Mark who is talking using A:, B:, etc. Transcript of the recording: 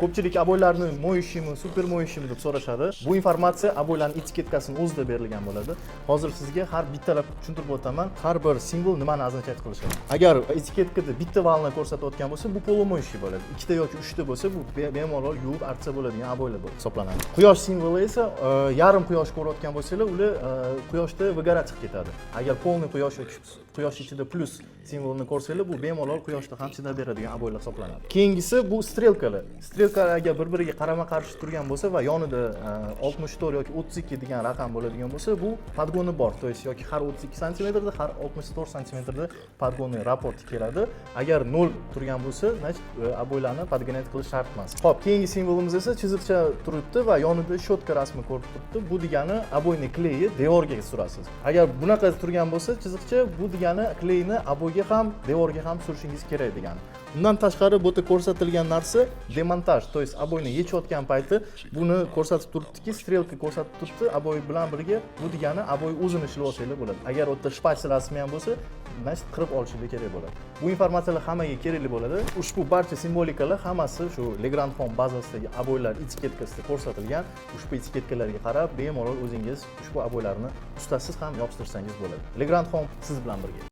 A: Ko'pchilik aboylarni mo'yishimi, super mo'yishimi deb so'rashadi. Bu informatsiya aboylarning etiketkasining o'zida berilgan bo'ladi. Hozir sizga har bittalab tushuntirib o'taman, har bir simvol nimani ozначать qilishini. Agar etiketkada bitta valni ko'rsatayotgan bo'lsa, bu polomo'yishi bo'ladi. Ikkita yoki uchta bo'lsa, bu bemalol yuvib artsa bo'ladigan aboylar bo'lib hisoblanadi. Quyosh simvoli esa yarim quyosh ko'rayotgan bo'lsanglar, ular quyoshda vigara chiqib ketadi. Agar polniy quyosh yoki quyosh ichida plus simvolini ko'rsanglar, bu bemalol quyoshda ham chidab beradigan aboylar hisoblanadi. Keyingisi bu strelkalar. Strelkalar agar bir-biriga qarama-qarshi turgan bo'lsa va yonida 64 yoki 32 degan raqam bo'ladigan bo'lsa, bu podgoni bor. То есть yoki har 32 santimetrda, har 64 santimetrda podgoni raport keladi. Agar 0 turgan bo'lsa, значит aboylarni podgonat qilish shart emas. Xo'p, keyingi simvolimiz esa chiziqcha turibdi va yonida shotka rasmi ko'rib turibdi. Bu degani aboyni kleyi devorga surasiz. Agar bunaqa turgan bo'lsa, chiziqcha bu degani kleyni aboyga ham, devorga ham surishingiz kerak degani. Undan tashqari bu yerda ko'rsatilgan narsa demontaj, to есть aboyni yechayotgan payti buni ko'rsatib turibdiki, strelka ko'rsatib turibdi, aboy bilan birga bu degani aboy o'zini ishlab olsanglar bo'ladi. Agar u yerda shpach rasmi ham bo'lsa, значит qirib olishingiz kerak bo'ladi. Bu informatsiyalar hammaga kerakli bo'ladi. Ushbu barcha simvolikalar hammasi shu Legrand Home bazasidagi aboylar etiketkasida ko'rsatilgan. Ushbu etiketkalarga qarab bemalol o'zingiz ushbu aboylarni ustasiz ham yopishtirsangiz bo'ladi. Legrand Home siz bilan birga.